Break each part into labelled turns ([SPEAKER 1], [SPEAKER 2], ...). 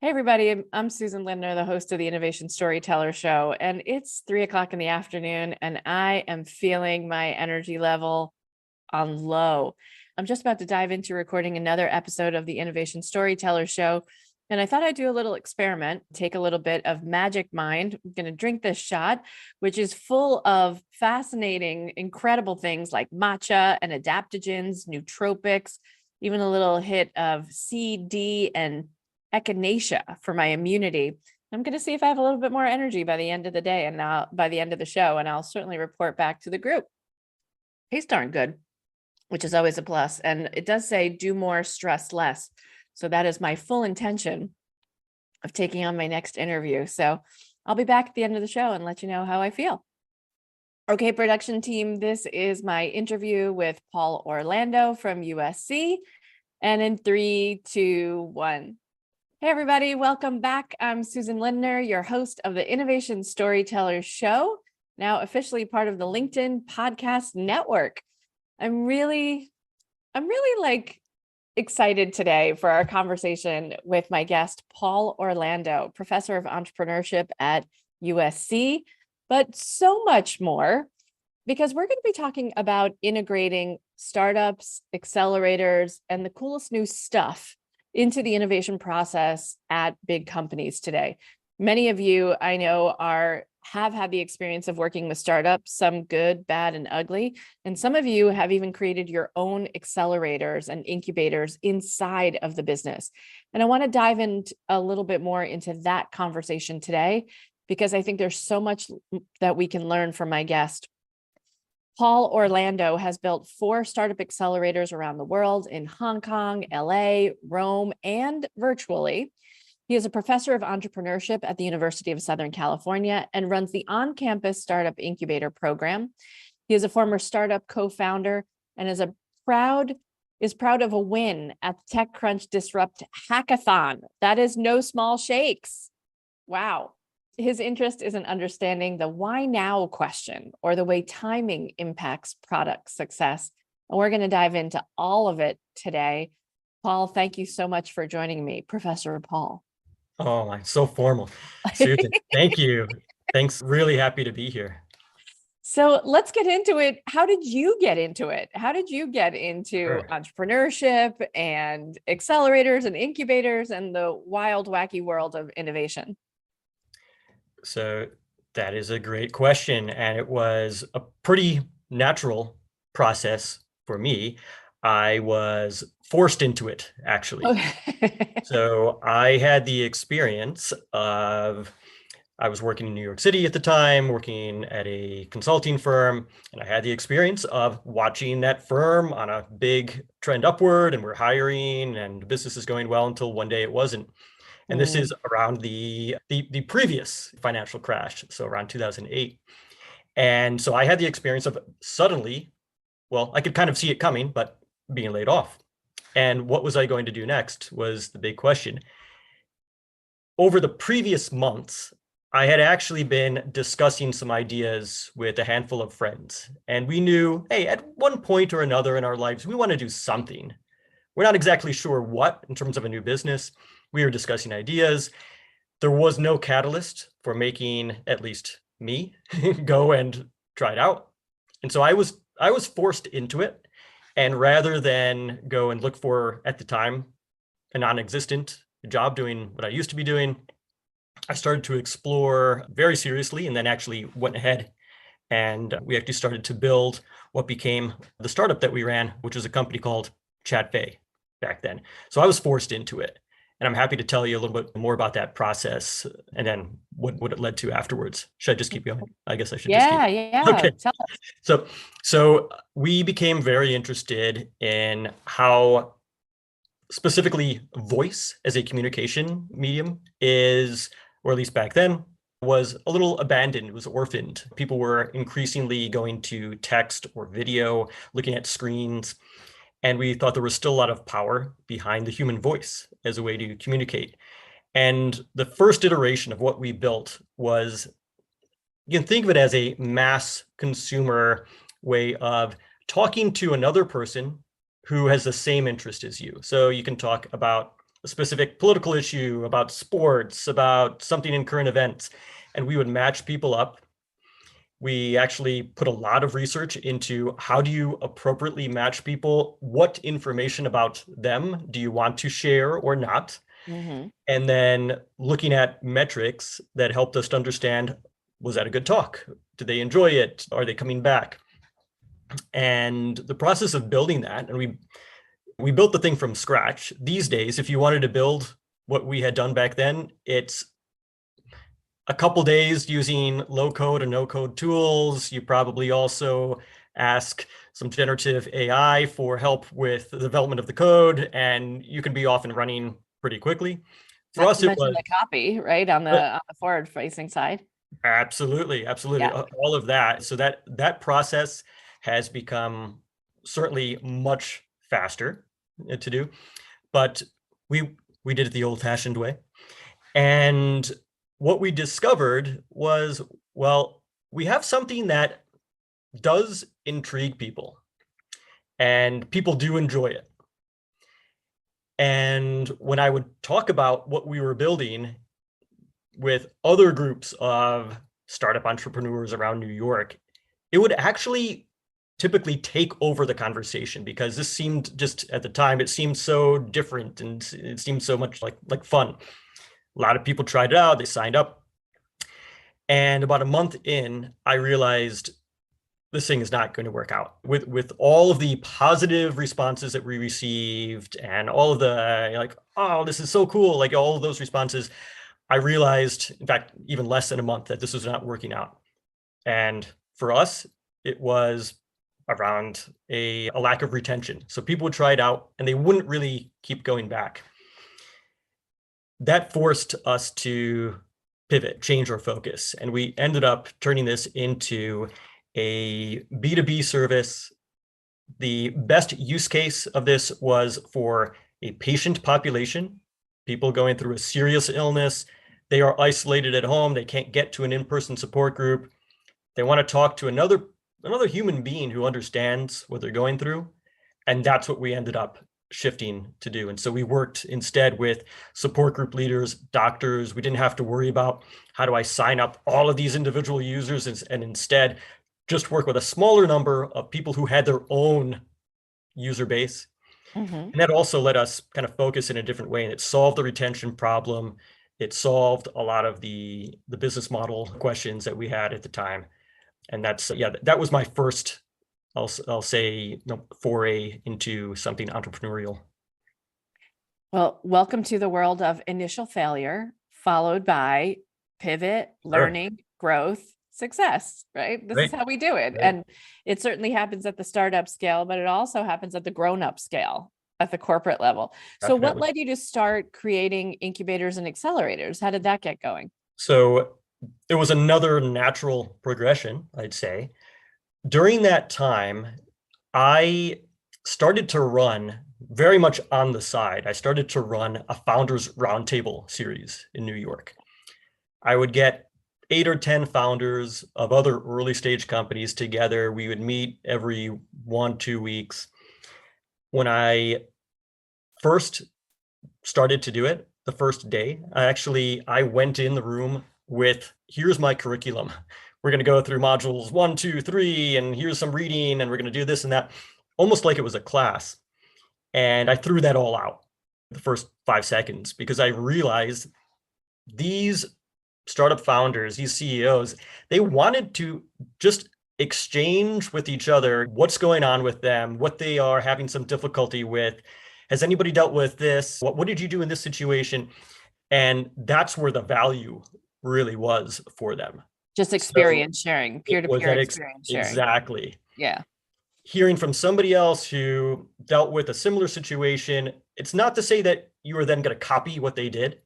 [SPEAKER 1] Hey, everybody. I'm Susan Lindner, the host of the Innovation Storytellers Show, and it's 3 o'clock in the afternoon, and I am feeling my energy level on low. I'm just about to dive into recording another episode of the Innovation Storytellers Show, and I thought I'd do a little experiment, take a little bit of Magic Mind. I'm going to drink this shot, which is full of fascinating, incredible things like matcha and adaptogens, nootropics, even a little hit of CD and echinacea for my immunity. I'm going to see if I have a little bit more energy by the end of the day and now by the end of the show, and I'll certainly report back to the group. Tastes darn good, which is always a plus. And it does say do more, stress less. So that is my full intention of taking on my next interview. So I'll be back at the end of the show and let you know how I feel. Okay, production team, this is my interview with Paul Orlando from USC. And in 3, 2, 1. Hey, everybody. Welcome back. I'm Susan Lindner, your host of the Innovation Storytellers Show, now officially part of the LinkedIn Podcast Network. I'm really excited today for our conversation with my guest, Paul Orlando, professor of entrepreneurship at USC, but so much more, because we're going to be talking about integrating startups, accelerators, and the coolest new stuff into the innovation process at big companies today. Many of you I know have had the experience of working with startups, some good, bad, and ugly. And some of you have even created your own accelerators and incubators inside of the business. And I want to dive in a little bit more into that conversation today, because I think there's so much that we can learn from my guest. Paul Orlando has built 4 startup accelerators around the world in Hong Kong, LA, Rome, and virtually. He is a professor of entrepreneurship at the University of Southern California and runs the on-campus startup incubator program. He is a former startup co-founder and is proud of a win at the TechCrunch Disrupt Hackathon. That is no small shakes. Wow. His interest is in understanding the why now question, or the way timing impacts product success. And we're going to dive into all of it today. Paul, thank you so much for joining me, Professor Paul.
[SPEAKER 2] Oh, I'm so formal. Susan, thank you. Thanks. Really happy to be here.
[SPEAKER 1] So let's get into it. How did you get into it? How did you get into entrepreneurship and accelerators and incubators and the wild, wacky world of innovation?
[SPEAKER 2] So that is a great question. And it was a pretty natural process for me. I was forced into it, actually.
[SPEAKER 1] Okay.
[SPEAKER 2] So I had the experience of, I was working in New York City at the time, working at a consulting firm, and I had the experience of watching that firm on a big trend upward, and we're hiring and the business is going well until one day it wasn't. And this is around the previous financial crash, so around 2008. And so I had the experience of suddenly, well, I could kind of see it coming, but being laid off. And what was I going to do next was the big question. Over the previous months, I had actually been discussing some ideas with a handful of friends. And we knew, hey, at one point or another in our lives, we want to do something. We're not exactly sure what in terms of a new business. We were discussing ideas. There was no catalyst for making at least me go and try it out. And so I was forced into it. And rather than go and look for, at the time, a non-existent job doing what I used to be doing, I started to explore very seriously, and then actually went ahead and we actually started to build what became the startup that we ran, which was a company called ChatFei back then. So I was forced into it. And I'm happy to tell you a little bit more about that process and then what it led to afterwards. Should I just keep going? I guess I should just keep.
[SPEAKER 1] Yeah.
[SPEAKER 2] Okay.
[SPEAKER 1] Tell us.
[SPEAKER 2] So we became very interested in how specifically voice as a communication medium is, or at least back then, was a little abandoned, it was orphaned. People were increasingly going to text or video, looking at screens. And we thought there was still a lot of power behind the human voice as a way to communicate. And the first iteration of what we built was, you can think of it as a mass consumer way of talking to another person who has the same interest as you. So you can talk about a specific political issue, about sports, about something in current events, and we would match people up. We actually put a lot of research into how do you appropriately match people? What information about them do you want to share or not?
[SPEAKER 1] Mm-hmm.
[SPEAKER 2] And then looking at metrics that helped us to understand, was that a good talk? Did they enjoy it? Are they coming back? And the process of building that, and we built the thing from scratch. These days, if you wanted to build what we had done back then, it's a couple days using low code and no code tools. You probably also ask some generative AI for help with the development of the code, and you can be off and running pretty quickly. For
[SPEAKER 1] Not
[SPEAKER 2] us,
[SPEAKER 1] to
[SPEAKER 2] it
[SPEAKER 1] mention
[SPEAKER 2] was
[SPEAKER 1] the copy, right, on the forward facing side.
[SPEAKER 2] absolutely, absolutely,
[SPEAKER 1] Yeah.
[SPEAKER 2] all of that. So that process has become certainly much faster to do, but we did it the old-fashioned way. And what we discovered was, well, we have something that does intrigue people, and people do enjoy it. And when I would talk about what we were building with other groups of startup entrepreneurs around New York, it would actually typically take over the conversation, because this seemed, just at the time, it seemed so different and it seemed so much like fun. A lot of people tried it out, they signed up. And about a month in, I realized this thing is not going to work out. With all of the positive responses that we received and all of the like, oh, this is so cool, like all of those responses, I realized, in fact, even less than a month, that this was not working out. And for us, it was around a lack of retention. So people would try it out and they wouldn't really keep going back. That forced us to pivot, change our focus. And we ended up turning this into a B2B service. The best use case of this was for a patient population, people going through a serious illness. They are isolated at home. They can't get to an in-person support group. They want to talk to another human being who understands what they're going through. And that's what we ended up shifting to do. And so we worked instead with support group leaders, doctors. We didn't have to worry about how do I sign up all of these individual users, and instead just work with a smaller number of people who had their own user base.
[SPEAKER 1] Mm-hmm.
[SPEAKER 2] And that also let us kind of focus in a different way. And it solved the retention problem. It solved a lot of the business model questions that we had at the time. And that's, yeah, that was my first, I'll say, foray into something entrepreneurial.
[SPEAKER 1] Well, welcome to the world of initial failure, followed by pivot, learning, growth, success, right? This is how we do it.
[SPEAKER 2] Right.
[SPEAKER 1] And it certainly happens at the startup scale, but it also happens at the grown-up scale, at the corporate level. So what led you to start creating incubators and accelerators? How did that get going?
[SPEAKER 2] So it was another natural progression, I'd say. During that time, I started to run very much on the side. I started to run a founders roundtable series in New York. I would get 8 or 10 founders of other early stage companies together. We would meet every 1-2 weeks. When I first started to do it, the first day, I went in the room with, here's my curriculum. We're going to go through modules 1, 2, 3, and here's some reading, and we're going to do this and that, almost like it was a class. And I threw that all out the first 5 seconds, because I realized these startup founders, these CEOs, they wanted to just exchange with each other what's going on with them, what they are having some difficulty with. Has anybody dealt with this? What did you do in this situation? And that's where the value really was for them.
[SPEAKER 1] Just experience sharing, peer-to-peer experience sharing.
[SPEAKER 2] Exactly.
[SPEAKER 1] Yeah.
[SPEAKER 2] Hearing from somebody else who dealt with a similar situation, it's not to say that you are then going to copy what they did,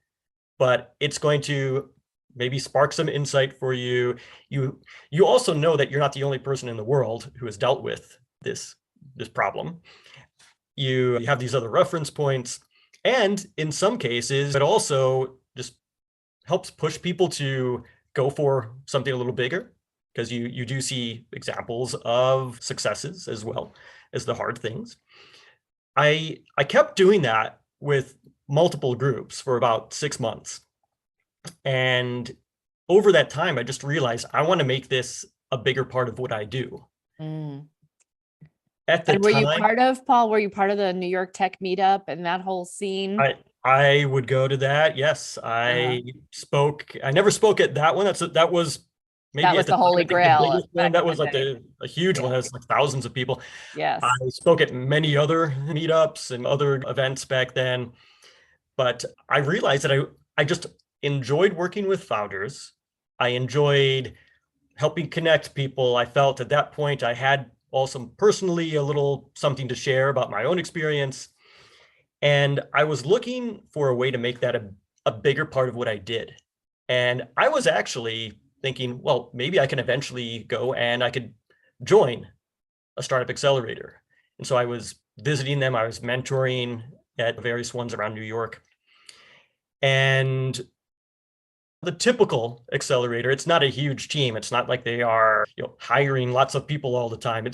[SPEAKER 2] but it's going to maybe spark some insight for you. You also know that you're not the only person in the world who has dealt with this problem. You have these other reference points, and in some cases, it also just helps push people to go for something a little bigger, because you do see examples of successes as well as the hard things. I kept doing that with multiple groups for about 6 months. And over that time, I just realized I want to make this a bigger part of what I do.
[SPEAKER 1] Mm.
[SPEAKER 2] At the
[SPEAKER 1] And were you
[SPEAKER 2] time,
[SPEAKER 1] part of, Paul, were you part of the New York Tech meetup and that whole scene?
[SPEAKER 2] I would go to that. Yes,
[SPEAKER 1] Uh-huh.
[SPEAKER 2] I spoke. I never spoke at that one. That was
[SPEAKER 1] That
[SPEAKER 2] maybe
[SPEAKER 1] was
[SPEAKER 2] at the
[SPEAKER 1] the
[SPEAKER 2] time,
[SPEAKER 1] holy
[SPEAKER 2] I think the
[SPEAKER 1] grail
[SPEAKER 2] biggest one.
[SPEAKER 1] back
[SPEAKER 2] That
[SPEAKER 1] in the
[SPEAKER 2] was like
[SPEAKER 1] day.
[SPEAKER 2] a huge one.
[SPEAKER 1] Yeah.
[SPEAKER 2] That was like thousands of people. I
[SPEAKER 1] Yes.
[SPEAKER 2] spoke at many other meetups and other events back then, but I realized that I just enjoyed working with founders. I enjoyed helping connect people. I felt at that point I had also personally a little something to share about my own experience. And I was looking for a way to make that a bigger part of what I did. And I was actually thinking, well, maybe I can eventually go and I could join a startup accelerator. And so I was visiting them, I was mentoring at various ones around New York. And the typical accelerator, it's not a huge team. It's not like they are, hiring lots of people all the time.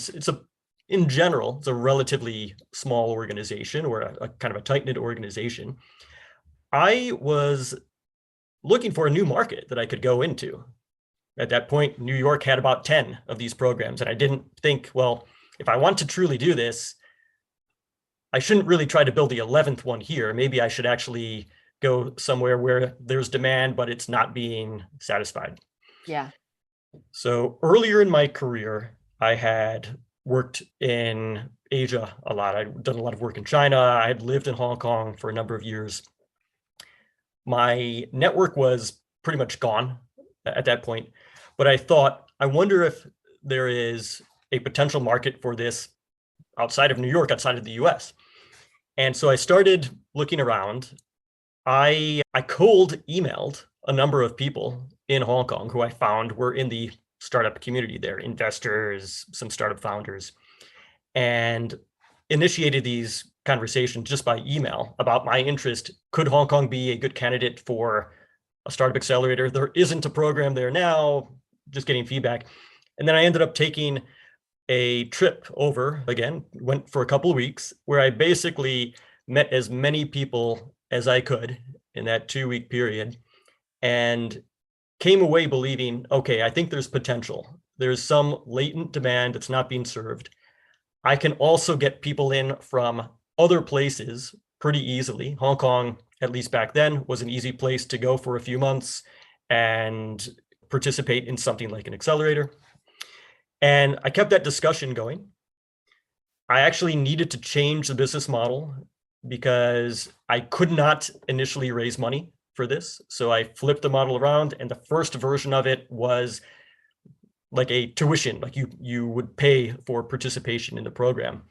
[SPEAKER 2] In general, it's a relatively small organization or a kind of a tight-knit organization. I was looking for a new market that I could go into. At that point, New York had about 10 of these programs, and I didn't think, well, if I want to truly do this, I shouldn't really try to build the 11th one here. Maybe I should actually go somewhere where there's demand, but it's not being satisfied.
[SPEAKER 1] Yeah.
[SPEAKER 2] So earlier in my career, I had worked in Asia a lot. I'd done a lot of work in China. I had lived in Hong Kong for a number of years. My network was pretty much gone at that point, but I thought, I wonder if there is a potential market for this outside of New York, outside of the US. And so I started looking around. I cold emailed a number of people in Hong Kong who I found were in the startup community there, investors, some startup founders, and initiated these conversations just by email about my interest. Could Hong Kong be a good candidate for a startup accelerator? There isn't a program there now, just getting feedback. And then I ended up taking a trip over again, went for a couple of weeks, where I basically met as many people as I could in that 2-week period and came away believing, okay, I think there's potential. There's some latent demand that's not being served. I can also get people in from other places pretty easily. Hong Kong, at least back then, was an easy place to go for a few months and participate in something like an accelerator. And I kept that discussion going. I actually needed to change the business model because I could not initially raise money for this. So I flipped the model around, and the first version of it was like a tuition, like you would pay for participation in the program.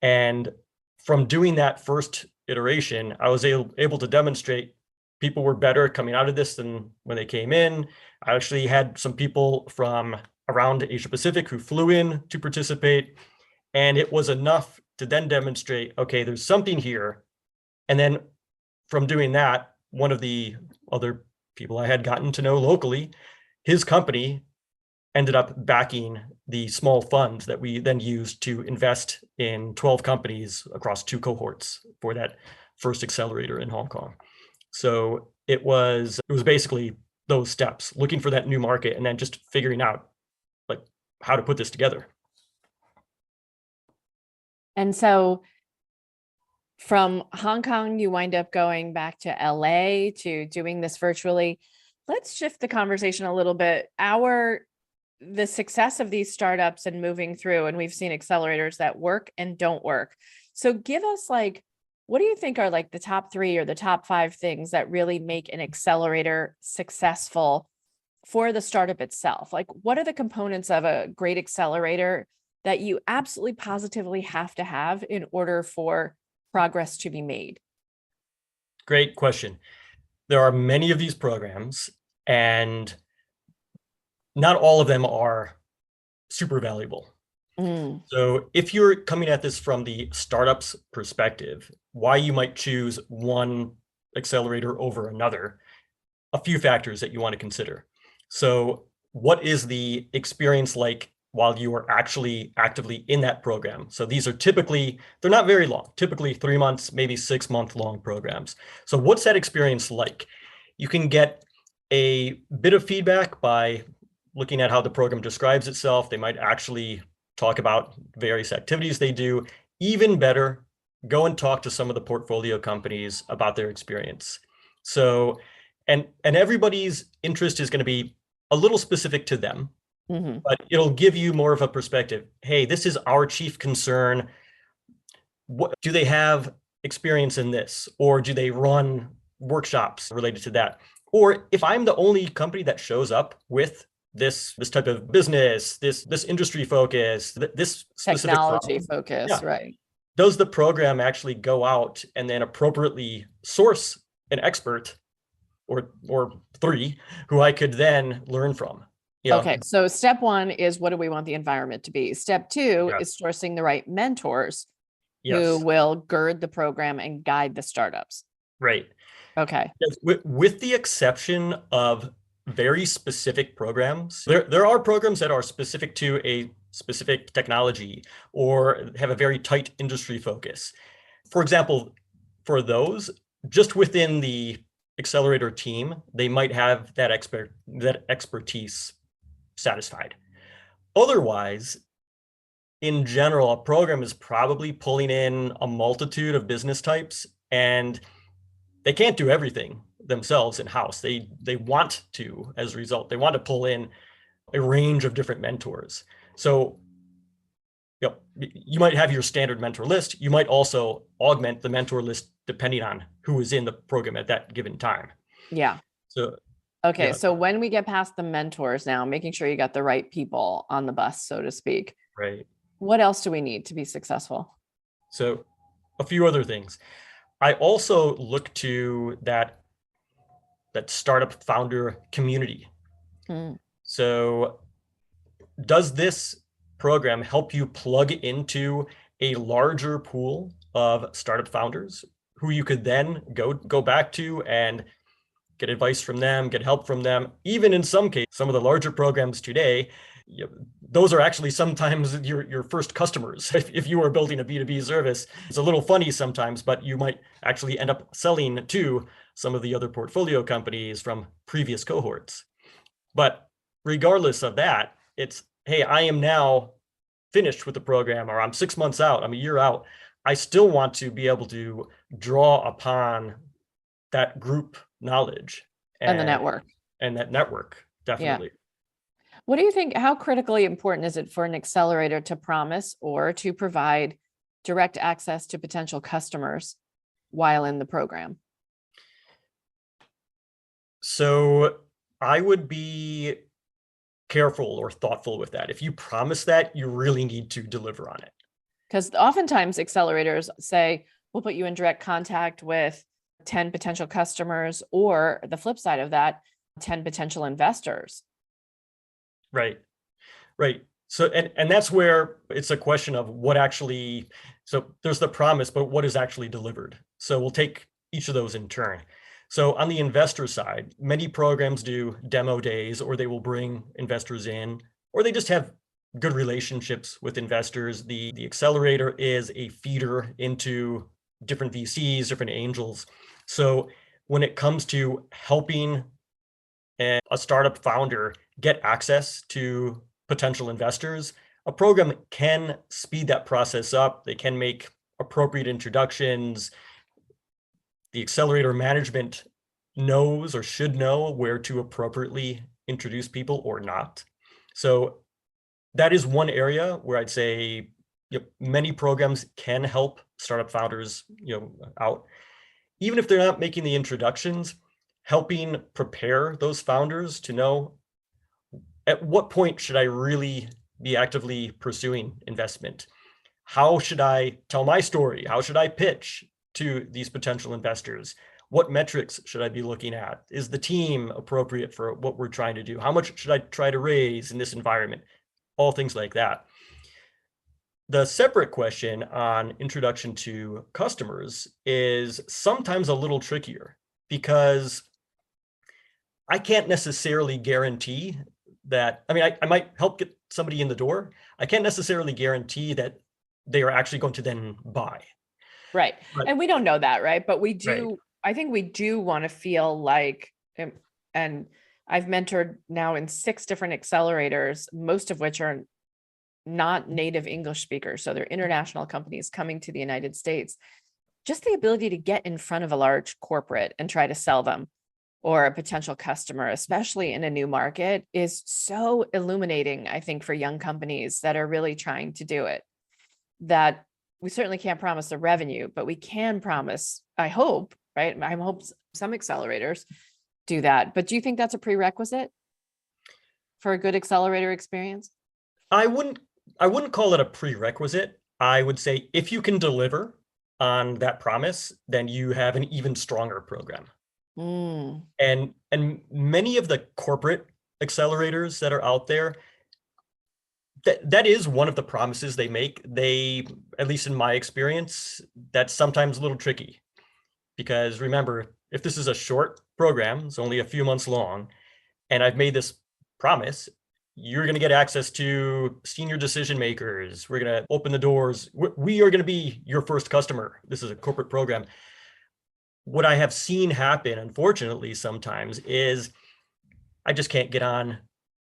[SPEAKER 2] And from doing that first iteration, I was able to demonstrate people were better coming out of this than when they came in. I actually had some people from around Asia Pacific who flew in to participate. And it was enough to then demonstrate, okay, there's something here. And then from doing that, one of the other people I had gotten to know locally, his company ended up backing the small fund that we then used to invest in 12 companies across 2 cohorts for that first accelerator in Hong Kong. So it was basically those steps, looking for that new market and then just figuring out like how to put this together.
[SPEAKER 1] And so from Hong Kong, you wind up going back to LA to doing this virtually. Let's shift the conversation a little bit. The success of these startups and moving through, and we've seen accelerators that work and don't work. So give us what do you think are the top 3 or the top 5 things that really make an accelerator successful for the startup itself? What are the components of a great accelerator that you absolutely positively have to have in order for progress to be made?
[SPEAKER 2] Great question. There are many of these programs, and not all of them are super valuable.
[SPEAKER 1] Mm.
[SPEAKER 2] So if you're coming at this from the startup's perspective, why you might choose one accelerator over another, a few factors that you want to consider. So what is the experience like while you are actually actively in that program. So these are typically, they're not very long, typically 3 months, maybe 6-month long programs. So what's that experience like? You can get a bit of feedback by looking at how the program describes itself. They might actually talk about various activities they do. Even better, go and talk to some of the portfolio companies about their experience. So, and everybody's interest is going to be a little specific to them, but it'll give you more of a perspective. Hey, this is our chief concern. What do they have experience in this, or do they run workshops related to that? Or if I'm the only company that shows up with this type of business, this industry focus, this specific
[SPEAKER 1] Technology
[SPEAKER 2] problem,
[SPEAKER 1] focus, right?
[SPEAKER 2] does the program actually go out and then appropriately source an expert or 3 who I could then learn from?
[SPEAKER 1] Okay, so step 1 is, what do we want the environment to be? Step 2 is sourcing the right mentors who will gird the program and guide the startups.
[SPEAKER 2] Right.
[SPEAKER 1] Okay.
[SPEAKER 2] With the exception of very specific programs, there are programs that are specific to a specific technology or have a very tight industry focus. For example, for those, just within the accelerator team, they might have that expertise satisfied. Otherwise, in general, a program is probably pulling in a multitude of business types, and they can't do everything themselves in-house. They want to, as a result, they want to pull in a range of different mentors. So you might have your standard mentor list. You might also augment the mentor list depending on who is in the program at that given time.
[SPEAKER 1] Yeah.
[SPEAKER 2] So
[SPEAKER 1] okay, so when we get past the mentors now, making sure you got the right people on the bus, so to speak.
[SPEAKER 2] Right.
[SPEAKER 1] What else do we need to be successful?
[SPEAKER 2] So a few other things. I also look to that startup founder community. So does this program help you plug into a larger pool of startup founders who you could then go back to and get advice from them, get help from them? Even in some cases, some of the larger programs today, those are actually sometimes your first customers. If you are building a B2B service, it's a little funny sometimes, but you might actually end up selling to some of the other portfolio companies from previous cohorts. But regardless of that, it's, hey, I am now finished with the program, or I'm 6 months out, I'm a year out. I still want to be able to draw upon that group knowledge
[SPEAKER 1] and the network.
[SPEAKER 2] And that network, definitely.
[SPEAKER 1] Yeah. What do you think, how critically important is it for an accelerator to promise or to provide direct access to potential customers while in the program?
[SPEAKER 2] So I would be careful or thoughtful with that. If you promise that, you really need to deliver on it.
[SPEAKER 1] Because oftentimes accelerators say, we'll put you in direct contact with 10 potential customers, or the flip side of that, 10 potential investors.
[SPEAKER 2] Right. So, and that's where it's a question of what actually, so there's the promise, but what is actually delivered? So we'll take each of those in turn. So on the investor side, many programs do demo days, or they will bring investors in, or they just have good relationships with investors. The accelerator is a feeder into different VCs, different angels. So when it comes to helping a startup founder get access to potential investors, a program can speed that process up. They can make appropriate introductions. The accelerator management knows or should know where to appropriately introduce people or not. So that is one area where I'd say many programs can help startup founders out. Even if they're not making the introductions, helping prepare those founders to know at what point should I really be actively pursuing investment? How should I tell my story? How should I pitch to these potential investors? What metrics should I be looking at? Is the team appropriate for what we're trying to do? How much should I try to raise in this environment? All things like that. The separate question on introduction to customers is sometimes a little trickier, because I can't necessarily guarantee that. I mean, I might help get somebody in the door, I can't necessarily guarantee that they are actually going to then buy.
[SPEAKER 1] Right.
[SPEAKER 2] But
[SPEAKER 1] And we don't know that, right? But we
[SPEAKER 2] right.
[SPEAKER 1] do, I think we do want to feel like, and I've mentored now in 6 different accelerators, most of which are not native English speakers. So they're international companies coming to the United States. Just the ability to get in front of a large corporate and try to sell them or a potential customer, especially in a new market, is so illuminating, I think, for young companies that are really trying to do it. That we certainly can't promise the revenue, but we can promise, I hope, right? I hope some accelerators do that. But do you think that's a prerequisite for a good accelerator experience?
[SPEAKER 2] I wouldn't call it a prerequisite. I would say if you can deliver on that promise, then you have an even stronger program.
[SPEAKER 1] Mm,
[SPEAKER 2] And many of the corporate accelerators that are out there, that is one of the promises they make. They, at least in my experience, that's sometimes a little tricky. Because remember, if this is a short program, it's only a few months long, and I've made this promise, you're going to get access to senior decision makers. We're going to open the doors. We are going to be your first customer. This is a corporate program. What I have seen happen, unfortunately, sometimes is I just can't get on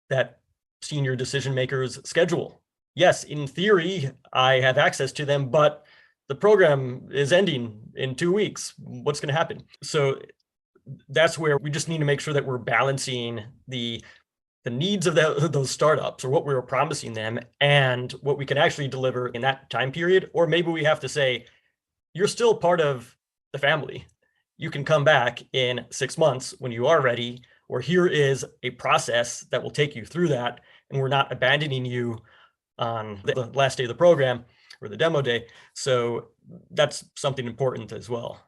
[SPEAKER 2] that senior decision maker's schedule. Yes, in theory, I have access to them, but the program is ending in 2 weeks. What's going to happen? So that's where we just need to make sure that we're balancing the needs of those startups or what we were promising them and what we can actually deliver in that time period. Or maybe we have to say, you're still part of the family. You can come back in 6 months when you are ready, or here is a process that will take you through that. And we're not abandoning you on the last day of the program or the demo day. So that's something important as well.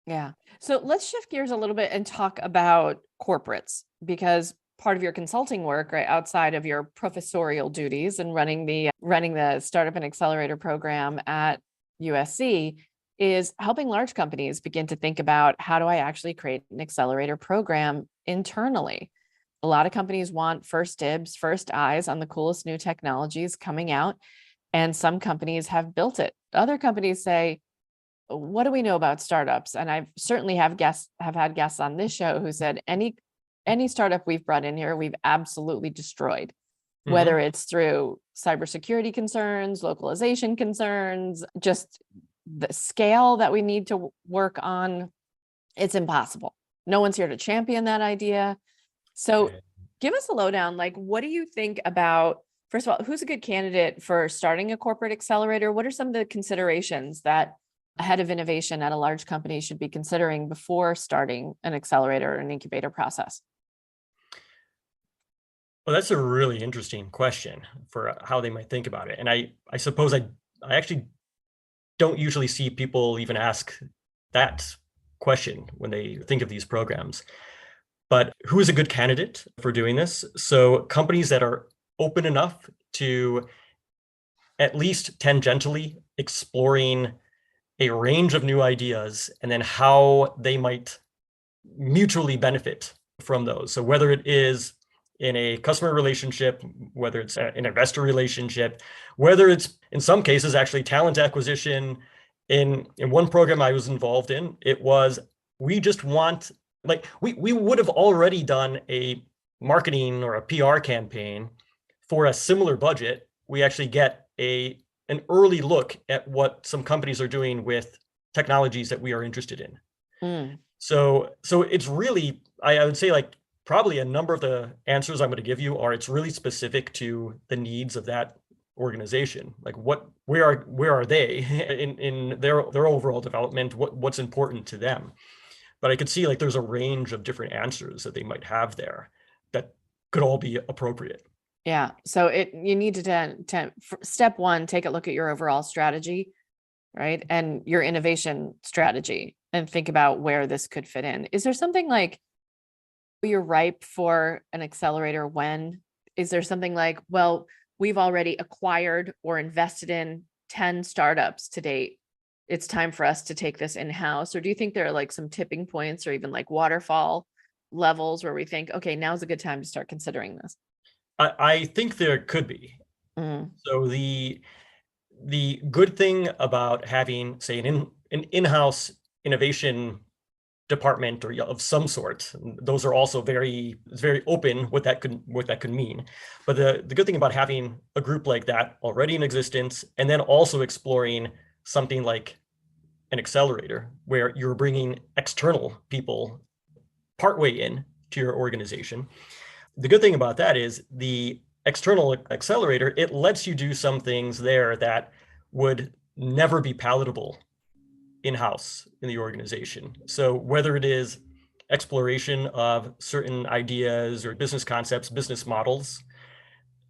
[SPEAKER 1] yeah. So let's shift gears a little bit and talk about corporates, because part of your consulting work, right, outside of your professorial duties and running the startup and accelerator program at USC, is helping large companies begin to think about, how do I actually create an accelerator program internally? A lot of companies want first dibs, first eyes on the coolest new technologies coming out, and some companies have built it. Other companies say, what do we know about startups? And I've certainly have had guests on this show who said, any startup we've brought in here, we've absolutely destroyed, whether
[SPEAKER 2] Mhm.
[SPEAKER 1] it's through cybersecurity concerns, localization concerns, just the scale that we need to work on. It's impossible. No one's here to champion that idea. So
[SPEAKER 2] Right.
[SPEAKER 1] give us a lowdown. Like, what do you think about, first of all, who's a good candidate for starting a corporate accelerator? What are some of the considerations that a head of innovation at a large company should be considering before starting an accelerator or an incubator process?
[SPEAKER 2] Well, that's a really interesting question for how they might think about it. And I suppose I actually don't usually see people even ask that question when they think of these programs. But who is a good candidate for doing this? So companies that are open enough to at least tangentially exploring a range of new ideas and then how they might mutually benefit from those. So whether it is in a customer relationship, whether it's an investor relationship, whether it's in some cases actually talent acquisition. In one program I was involved in, it was, we just want, like, we would have already done a marketing or a PR campaign for a similar budget. We actually get an early look at what some companies are doing with technologies that we are interested in.
[SPEAKER 1] Mm,
[SPEAKER 2] So it's really, I would say, like, probably a number of the answers I'm going to give you are, it's really specific to the needs of that organization. Like, where are they in their overall development? What's important to them? But I could see, like, there's a range of different answers that they might have there that could all be appropriate.
[SPEAKER 1] yeah. So you need step one, take a look at your overall strategy, right? And your innovation strategy, and think about where this could fit in. Is there something like, you're ripe for an accelerator when? Is there something like, well, we've already acquired or invested in 10 startups to date, it's time for us to take this in-house? Or do you think there are like some tipping points or even like waterfall levels where we think, okay, now's a good time to start considering this?
[SPEAKER 2] I think there could be.
[SPEAKER 1] Mm,
[SPEAKER 2] So the good thing about having, say, an in-house innovation department or of some sort, those are also very open what that could mean. But the good thing about having a group like that already in existence, and then also exploring something like an accelerator where you're bringing external people partway in to your organization. The good thing about that is the external accelerator, it lets you do some things there that would never be palatable in-house in the organization. So whether it is exploration of certain ideas or business concepts, business models,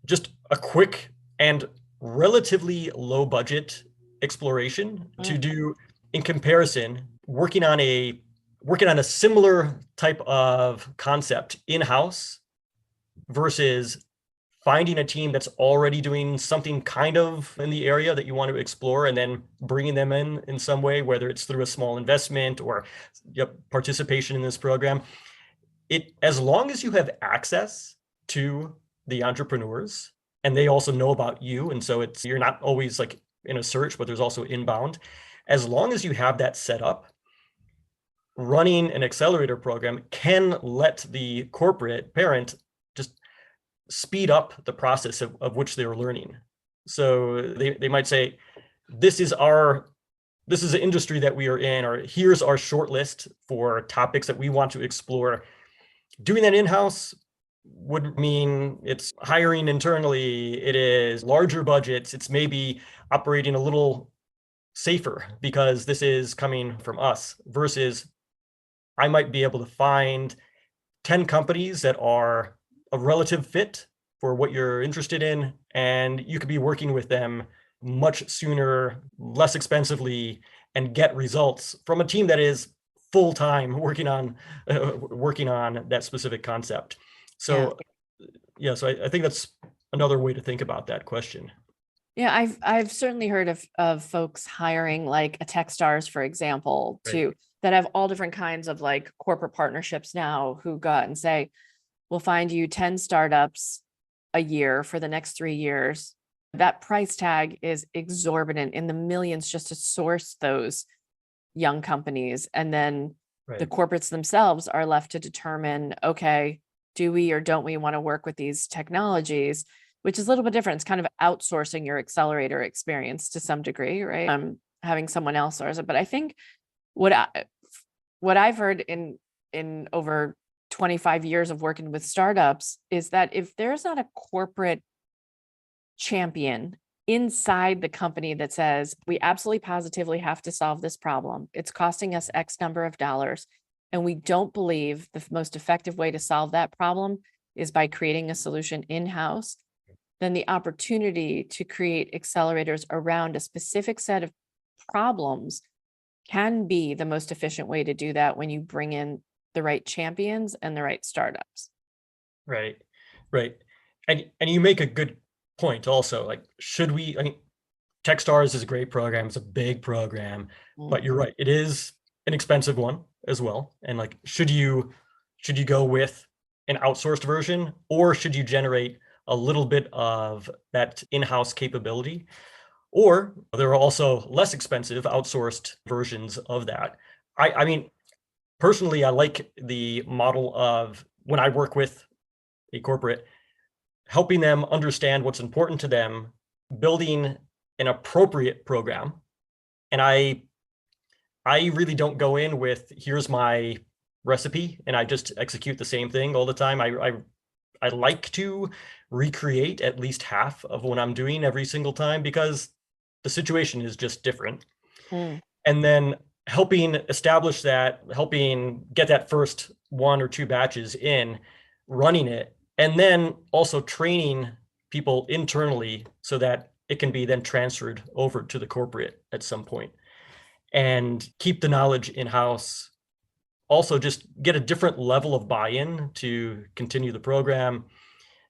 [SPEAKER 2] just a quick and relatively low budget exploration to
[SPEAKER 1] mm,
[SPEAKER 2] do in comparison, working on a similar type of concept in-house versus finding a team that's already doing something kind of in the area that you want to explore and then bringing them in some way, whether it's through a small investment or participation in this program. As long as you have access to the entrepreneurs and they also know about you, and so you're not always like in a search, but there's also inbound. As long as you have that set up, running an accelerator program can let the corporate parent just speed up the process of which they're learning. So they might say, this is an industry that we are in, or here's our short list for topics that we want to explore. Doing that in-house would mean it's hiring internally, it is larger budgets, it's maybe operating a little safer because this is coming from us, versus I might be able to find 10 companies that are a relative fit for what you're interested in, and you could be working with them much sooner, less expensively, and get results from a team that is full-time working on that specific concept.
[SPEAKER 1] yeah.
[SPEAKER 2] So yeah, so I think that's another way to think about that question.
[SPEAKER 1] Yeah, I've certainly heard of folks hiring like a Techstars, for example,
[SPEAKER 2] Right.
[SPEAKER 1] that have all different kinds of like corporate partnerships now, who go out and say, we'll find you 10 startups a year for the next 3 years. That price tag is exorbitant, in the millions, just to source those young companies. And then the
[SPEAKER 2] Right.
[SPEAKER 1] corporates themselves are left to determine, okay, do we or don't we want to work with these technologies, which is a little bit different. It's kind of outsourcing your accelerator experience to some degree, right? Having someone else source it. But I think what I, what I've heard in over 25 years of working with startups is that if there's not a corporate champion inside the company that says, we absolutely positively have to solve this problem, it's costing us X number of dollars, and we don't believe the most effective way to solve that problem is by creating a solution in-house, then the opportunity to create accelerators around a specific set of problems can be the most efficient way to do that when you bring in the right champions and the right startups.
[SPEAKER 2] Right. Right. And you make a good point also. Like, should we, I mean, Techstars is a great program, it's a big program,
[SPEAKER 1] Mm.
[SPEAKER 2] but you're right, it is an expensive one as well. And like, should you go with an outsourced version, or should you generate a little bit of that in-house capability? Or there are also less expensive outsourced versions of that. I mean, personally, I like the model of when I work with a corporate, helping them understand what's important to them, building an appropriate program. And I really don't go in with, here's my recipe and I just execute the same thing all the time. I like to recreate at least half of what I'm doing every single time because the situation is just different.
[SPEAKER 1] Mm.
[SPEAKER 2] And then helping establish that, helping get that first one or two batches in, running it, and then also training people internally so that it can be then transferred over to the corporate at some point, and keep the knowledge in-house. Also just get a different level of buy-in to continue the program.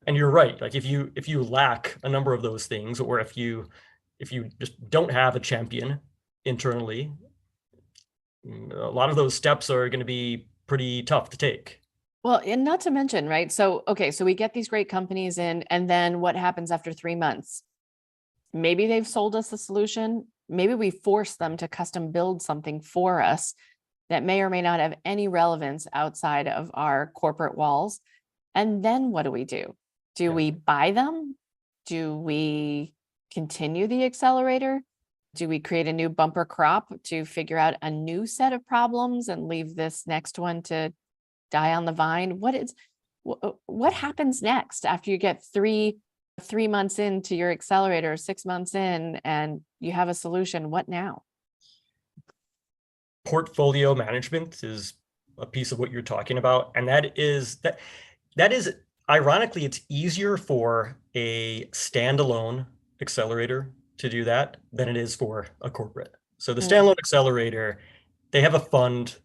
[SPEAKER 2] And you're right, like if you lack a number of those things, or if you just don't have a champion internally, a lot of those steps are going to be pretty tough to take.
[SPEAKER 1] Well, and not to mention, right? So, okay, so we get these great companies in, and then what happens after 3 months? Maybe they've sold us a solution. Maybe we force them to custom build something for us that may or may not have any relevance outside of our corporate walls. And then what do we do? Do
[SPEAKER 2] Yeah.
[SPEAKER 1] we buy them? Do we continue the accelerator? Do we create a new bumper crop to figure out a new set of problems and leave this next one to die on the vine? What happens next after you get three months into your accelerator, 6 months in, and you have a solution? What now?
[SPEAKER 2] Portfolio management is a piece of what you're talking about, and that is ironically, it's easier for a standalone accelerator to do that than it is for a corporate. So the standalone accelerator, they have a fund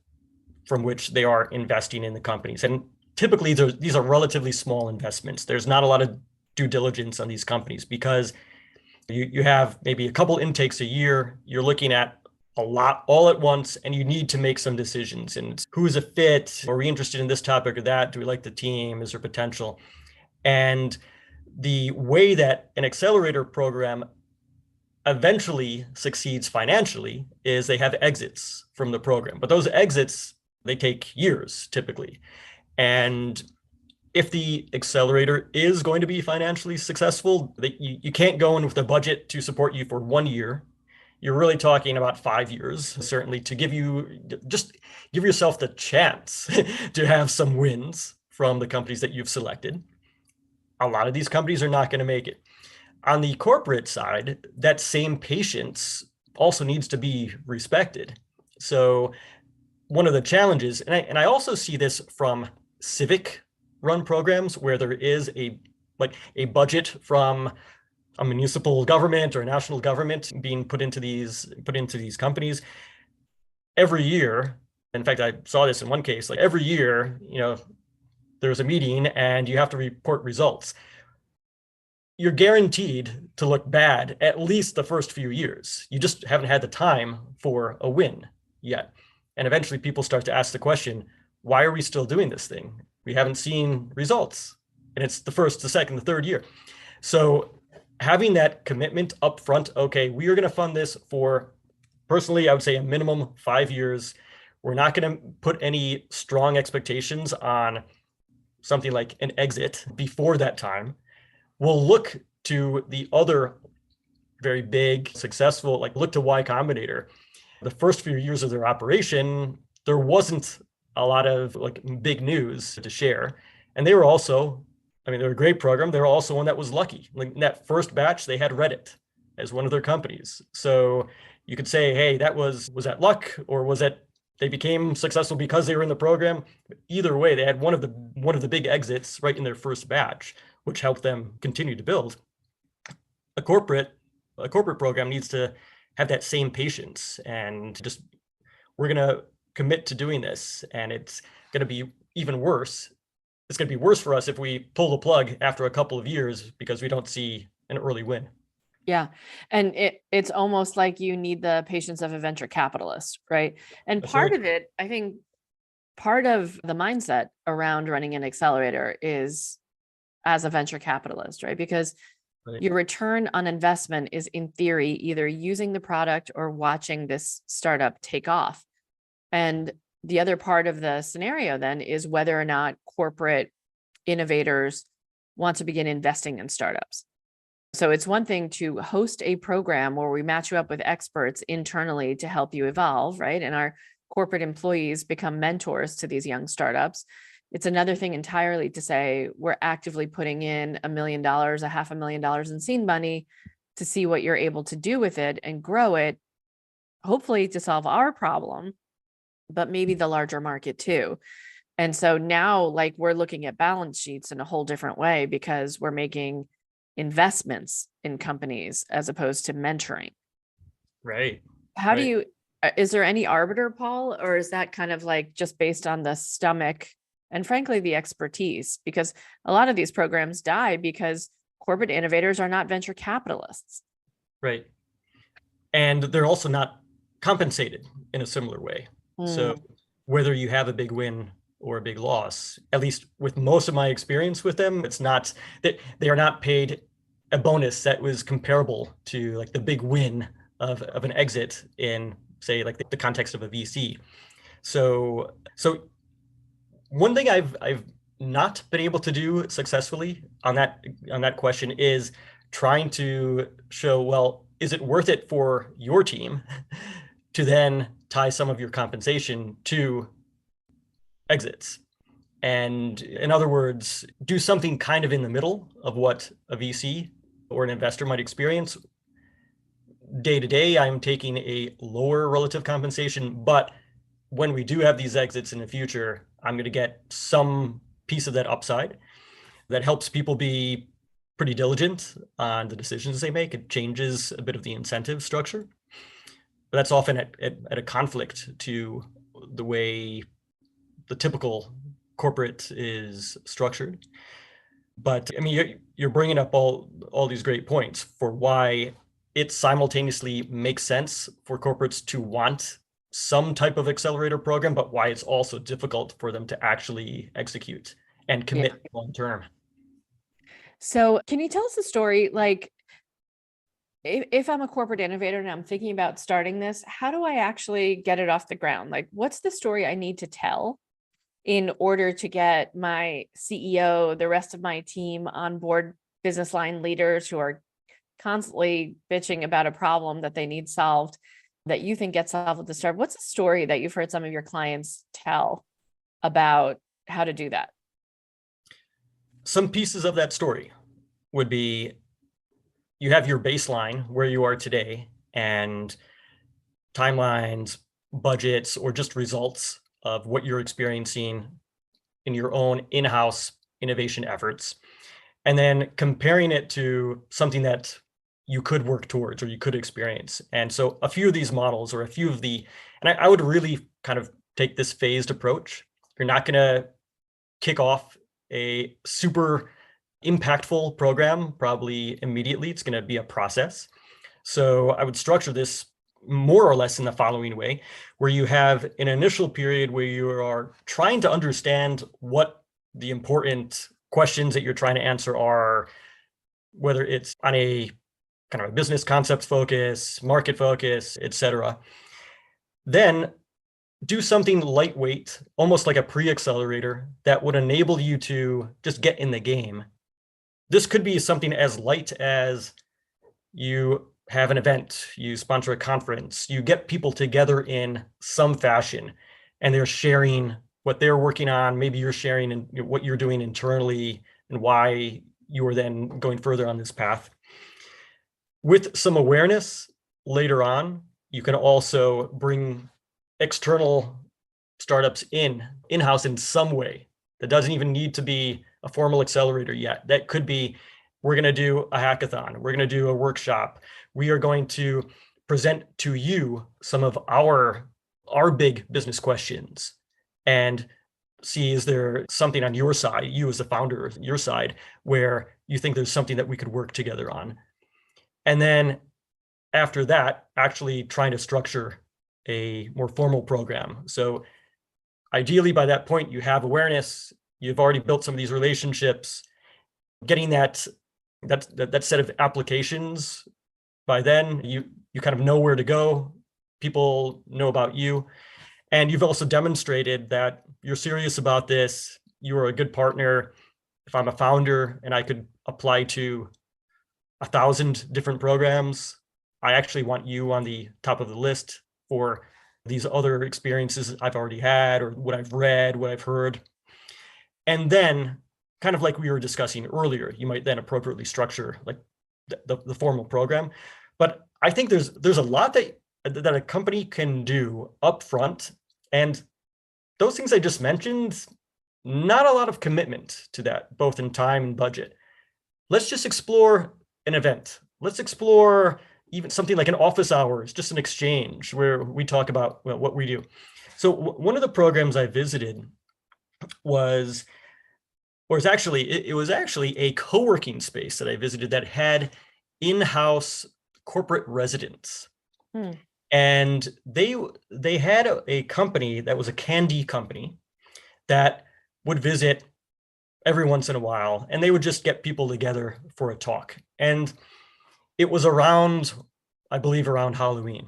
[SPEAKER 2] from which they are investing in the companies, and typically these are relatively small investments. There's not a lot of due diligence on these companies because you have maybe a couple intakes a year. You're looking at a lot all at once, and you need to make some decisions. And who is a fit? Are we interested in this topic or that? Do we like the team? Is there potential? And the way that an accelerator program eventually succeeds financially is they have exits from the program. But those exits, they take years typically. And if the accelerator is going to be financially successful, you can't go in with a budget to support you for 1 year. You're really talking about 5 years, certainly, to give yourself the chance to have some wins from the companies that you've selected. A lot of these companies are not going to make it. On the corporate side, that same patience also needs to be respected. So one of the challenges, and I also see this from civic run programs where there is a budget from a municipal government or a national government being put into these companies every year. In fact, I saw this in one case, like every year, there's a meeting and you have to report results. You're guaranteed to look bad at least the first few years. You just haven't had the time for a win yet. And eventually people start to ask the question, why are we still doing this thing? We haven't seen results. And it's the first, the second, the third year. So having that commitment up front, okay, we are going to fund this for, personally, I would say a minimum 5 years. We're not going to put any strong expectations on something like an exit before that time. We'll look to the other very big, successful, look to Y Combinator. The first few years of their operation, there wasn't a lot of big news to share. And they were also, they're a great program. They were also one that was lucky. Like in that first batch, they had Reddit as one of their companies. So you could say, hey, was that luck, or was that they became successful because they were in the program? Either way, they had one of the big exits right in their first batch, which helped them continue to build. A corporate program needs to have that same patience, and just, we're going to commit to doing this, and it's going to be even worse. It's going to be worse for us if we pull the plug after a couple of years because we don't see an early win.
[SPEAKER 1] Yeah. And it's almost like you need the patience of a venture capitalist, right? And
[SPEAKER 2] That's
[SPEAKER 1] part
[SPEAKER 2] right.
[SPEAKER 1] of it, I think part of the mindset around running an accelerator is as a venture capitalist, right? Because
[SPEAKER 2] Right.
[SPEAKER 1] your return on investment is, in theory, either using the product or watching this startup take off. And the other part of the scenario then is whether or not corporate innovators want to begin investing in startups. So it's one thing to host a program where we match you up with experts internally to help you evolve, right? And our corporate employees become mentors to these young startups. It's another thing entirely to say we're actively putting in $1 million, $500,000 in seed money to see what you're able to do with it and grow it, hopefully to solve our problem, but maybe the larger market too. And so now, we're looking at balance sheets in a whole different way because we're making investments in companies as opposed to mentoring.
[SPEAKER 2] Right.
[SPEAKER 1] How do you, is there any arbiter, Paul, or is that kind of just based on the stomach and frankly, the expertise? Because a lot of these programs die because corporate innovators are not venture capitalists.
[SPEAKER 2] Right. And they're also not compensated in a similar way. So whether you have a big win or a big loss, at least with most of my experience with them, it's not that they are not paid a bonus that was comparable to like the big win of an exit in, say, like the context of a VC. So one thing I've not been able to do successfully on that question is trying to show, well, is it worth it for your team to then tie some of your compensation to exits? And in other words, do something kind of in the middle of what a VC or an investor might experience. Day to day, I'm taking a lower relative compensation, but when we do have these exits in the future, I'm going to get some piece of that upside that helps people be pretty diligent on the decisions they make. It changes a bit of the incentive structure. But that's often at a conflict to the way the typical corporate is structured. But I mean, you're bringing up all these great points for why it simultaneously makes sense for corporates to want some type of accelerator program, but why it's also difficult for them to actually execute and commit long term.
[SPEAKER 1] So can you tell us a story, like if I'm a corporate innovator and I'm thinking about starting this, how do I actually get it off the ground? Like, what's the story I need to tell in order to get my CEO, the rest of my team on board, business line leaders who are constantly bitching about a problem that they need solved, that you think gets solved at the start? What's a story that you've heard some of your clients tell about how to do that?
[SPEAKER 2] Some pieces of that story would be, you have your baseline where you are today and timelines, budgets, or just results of what you're experiencing in your own in-house innovation efforts, and then comparing it to something that you could work towards or you could experience. And so a few of these models, or a few of the, and I would really kind of take this phased approach. You're not going to kick off a super impactful program probably immediately. It's going to be a process. So I would structure this more or less in the following way, where you have an initial period where you are trying to understand what the important questions that you're trying to answer are, whether it's on a kind of a business concept focus, market focus, etc. Then do something lightweight, almost like a pre-accelerator, that would enable you to just get in the game. This could be something as light as you have an event, you sponsor a conference, you get people together in some fashion, and they're sharing what they're working on. Maybe you're sharing what you're doing internally and why you are then going further on this path. With some awareness later on, you can also bring external startups in-house in some way. That doesn't even need to be a formal accelerator yet. That could be, we're going to do a hackathon, we're going to do a workshop, we are going to present to you some of our big business questions and see, is there something on your side, you as the founder, your side, where you think there's something that we could work together on. And then after that, actually trying to structure a more formal program. So ideally by that point, you have awareness, you've already built some of these relationships, getting that set of applications. By then, you kind of know where to go. People know about you. And you've also demonstrated that you're serious about this. You are a good partner. If I'm a founder and I could apply to 1,000 different programs, I actually want you on the top of the list for these other experiences I've already had, or what I've read, what I've heard. And then, kind of like we were discussing earlier, you might then appropriately structure like the formal program. But I think there's a lot that a company can do upfront, and those things I just mentioned, not a lot of commitment to that, both in time and budget. Let's just explore an event. Let's explore even something like an office hours, just an exchange where we talk about what we do. So one of the programs I visited was actually a co-working space that I visited that had in-house corporate residents. And they had a company that was a candy company that would visit every once in a while, and they would just get people together for a talk. And it was around, I believe, around Halloween.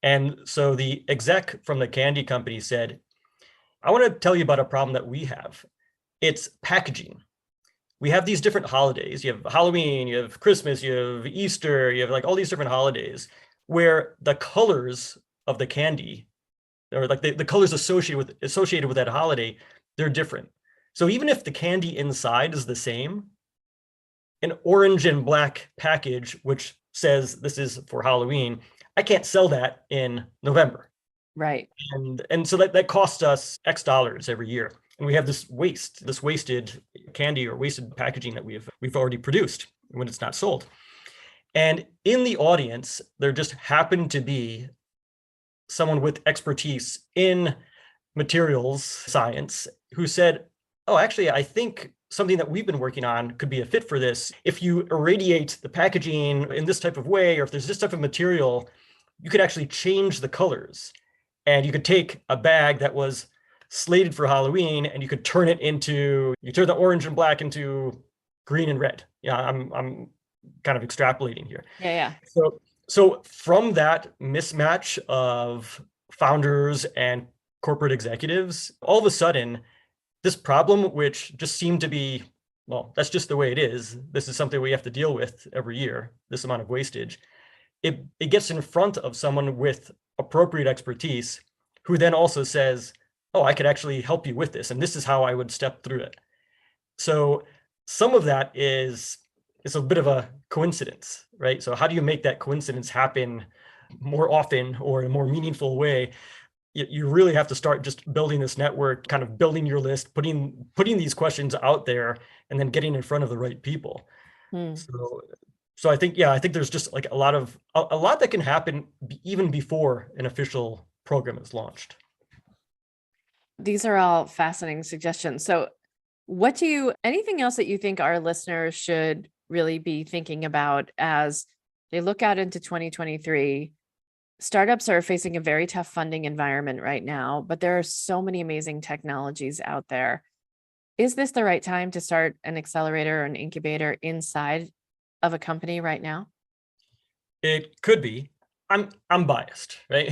[SPEAKER 2] And so the exec from the candy company said, I want to tell you about a problem that we have. It's packaging. We have these different holidays. You have Halloween, you have Christmas, you have Easter, you have like all these different holidays where the colors of the candy, or like the colors associated with that holiday, they're different. So even if the candy inside is the same, an orange and black package, which says this is for Halloween, I can't sell that in November.
[SPEAKER 1] Right.
[SPEAKER 2] And so that costs us X dollars every year. And we have this wasted candy or wasted packaging that we've already produced when it's not sold. And in the audience, there just happened to be someone with expertise in materials science who said, oh, actually, I think something that we've been working on could be a fit for this. If you irradiate the packaging in this type of way, or if there's this type of material, you could actually change the colors. And you could take a bag that was slated for Halloween and you could turn the orange and black into green and red. Yeah, I'm kind of extrapolating here.
[SPEAKER 1] Yeah.
[SPEAKER 2] So from that mismatch of founders and corporate executives, all of a sudden, this problem, which just seemed to be, well, that's just the way it is. This is something we have to deal with every year, this amount of wastage. It gets in front of someone with appropriate expertise who then also says, oh, I could actually help you with this. And this is how I would step through it. So some of that is a bit of a coincidence, right? So how do you make that coincidence happen more often or in a more meaningful way? You really have to start just building this network, kind of building your list, putting these questions out there, and then getting in front of the right people. So I think there's just like a lot that can happen even before an official program is launched.
[SPEAKER 1] These are all fascinating suggestions. So anything else that you think our listeners should really be thinking about as they look out into 2023? Startups are facing a very tough funding environment right now, but there are so many amazing technologies out there. Is this the right time to start an accelerator or an incubator inside of a company right now?
[SPEAKER 2] It could be. I'm biased, right?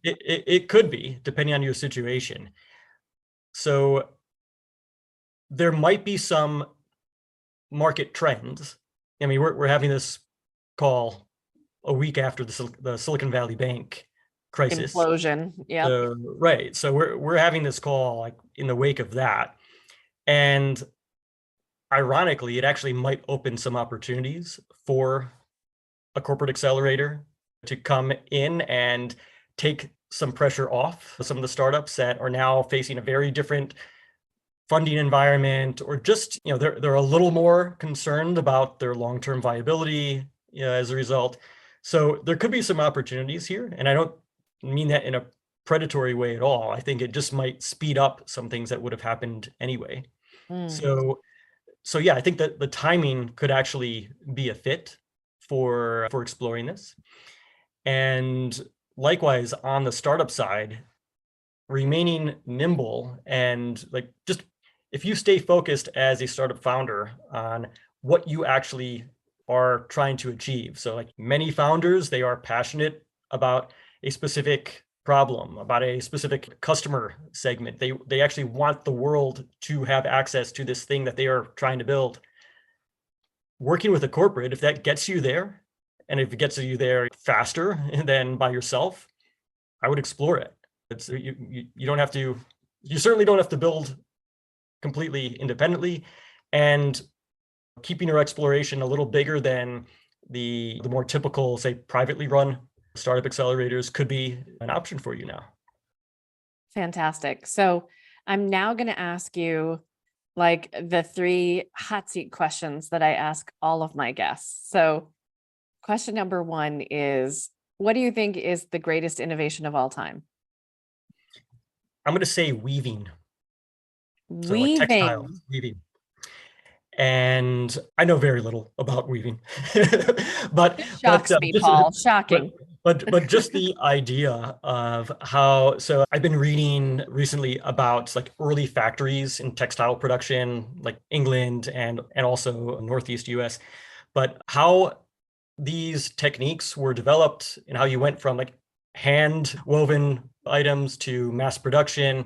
[SPEAKER 2] It could be, depending on your situation. So there might be some market trends. I mean, we're having this call a week after the Silicon Valley Bank crisis.
[SPEAKER 1] Implosion. Yeah.
[SPEAKER 2] Right. So we're having this call like in the wake of that. And ironically, it actually might open some opportunities for a corporate accelerator to come in and take some pressure off some of the startups that are now facing a very different funding environment, or just, they're a little more concerned about their long-term viability, as a result. So there could be some opportunities here, and I don't mean that in a predatory way at all. I think it just might speed up some things that would have happened anyway. So yeah, I think that the timing could actually be a fit for exploring this. And likewise, on the startup side, remaining nimble and like just if you stay focused as a startup founder on what you actually are trying to achieve. So like many founders, they are passionate about a specific problem, about a specific customer segment. They actually want the world to have access to this thing that they are trying to build. Working with a corporate, if that gets you there, and if it gets you there faster than by yourself, I would explore it. It's you don't have to, you certainly don't have to build completely independently, and keeping your exploration a little bigger than the more typical, say, privately run startup accelerators could be an option for you now.
[SPEAKER 1] Fantastic. So I'm now going to ask you like the 3 hot seat questions that I ask all of my guests. So question number 1 is, what do you think is the greatest innovation of all time?
[SPEAKER 2] I'm going to say weaving. So like
[SPEAKER 1] Weaving.
[SPEAKER 2] textiles, weaving. And I know very little about weaving, but
[SPEAKER 1] It shocks me, Paul. Shocking.
[SPEAKER 2] but just the idea of how, so I've been reading recently about like early factories in textile production, like England and also Northeast US, but how these techniques were developed and how you went from like hand woven items to mass production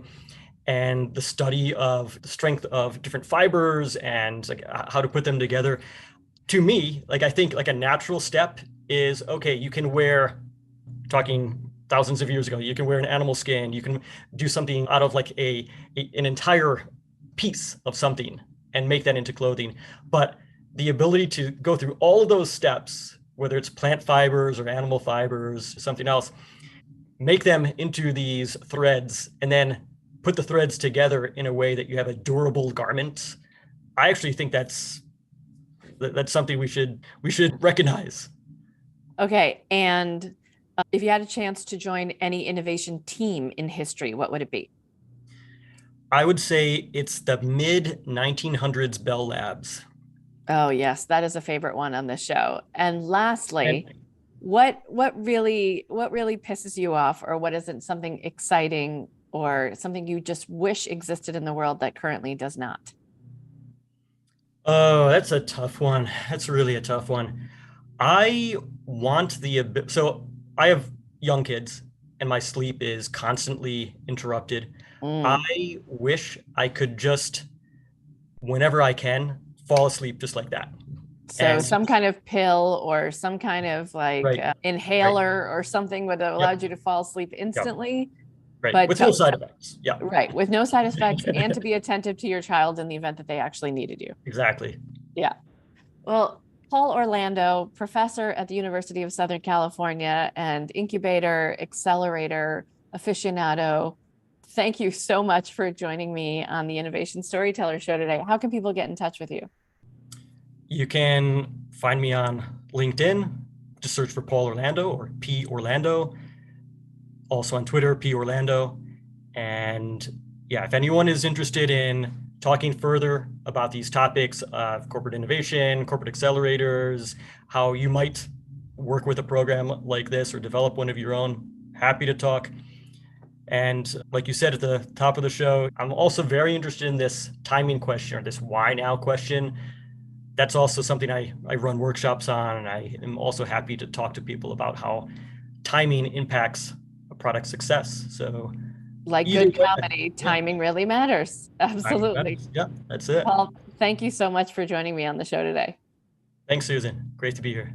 [SPEAKER 2] and the study of the strength of different fibers and like how to put them together. To me, like I think like a natural step is okay, you can wear, talking thousands of years ago, you can wear an animal skin, you can do something out of like an entire piece of something and make that into clothing. But the ability to go through all of those steps, whether it's plant fibers or animal fibers, something else, make them into these threads and then put the threads together in a way that you have a durable garment. I actually think that's something we should recognize.
[SPEAKER 1] Okay. And if you had a chance to join any innovation team in history, what would it be?
[SPEAKER 2] I would say it's the mid 1900s Bell Labs.
[SPEAKER 1] Oh, yes, that is a favorite one on this show. And
[SPEAKER 2] And
[SPEAKER 1] lastly, what really pisses you off, or what isn't something exciting or something you just wish existed in the world that currently does not?
[SPEAKER 2] oh, that's a tough one. That's really a tough one. I want so I have young kids and my sleep is constantly interrupted.
[SPEAKER 1] Mm.
[SPEAKER 2] I wish I could just, whenever I can, fall asleep just like that.
[SPEAKER 1] So
[SPEAKER 2] And
[SPEAKER 1] some kind of pill or some kind of like
[SPEAKER 2] right, right,
[SPEAKER 1] inhaler or something would have
[SPEAKER 2] yep,
[SPEAKER 1] allowed you to fall asleep
[SPEAKER 2] yep,
[SPEAKER 1] instantly,
[SPEAKER 2] right,
[SPEAKER 1] but
[SPEAKER 2] with no side effects. Yeah,
[SPEAKER 1] right, with no side effects, and to be attentive to your child in the event that they actually needed you.
[SPEAKER 2] exactly.
[SPEAKER 1] Yeah. Well, Paul Orlando, professor at the University of Southern California and incubator, accelerator, aficionado, thank you so much for joining me on the Innovation Storyteller Show today. How can people get in touch with you?
[SPEAKER 2] You can find me on LinkedIn. Just search for Paul Orlando or P Orlando. Also on Twitter, P Orlando. And yeah, if anyone is interested in talking further about these topics of corporate innovation, corporate accelerators, how you might work with a program like this or develop one of your own, happy to talk. And like you said at the top of the show, I'm also very interested in this timing question or this why now question. That's also something I run workshops on, and I am also happy to talk to people about how timing impacts a product success. So
[SPEAKER 1] Like
[SPEAKER 2] either
[SPEAKER 1] good
[SPEAKER 2] way,
[SPEAKER 1] comedy,
[SPEAKER 2] yeah,
[SPEAKER 1] timing really matters.
[SPEAKER 2] timing
[SPEAKER 1] Absolutely.
[SPEAKER 2] matters. Yeah, that's it.
[SPEAKER 1] Paul, thank you so much for joining me on the show today.
[SPEAKER 2] Thanks, Susan. Great to be here.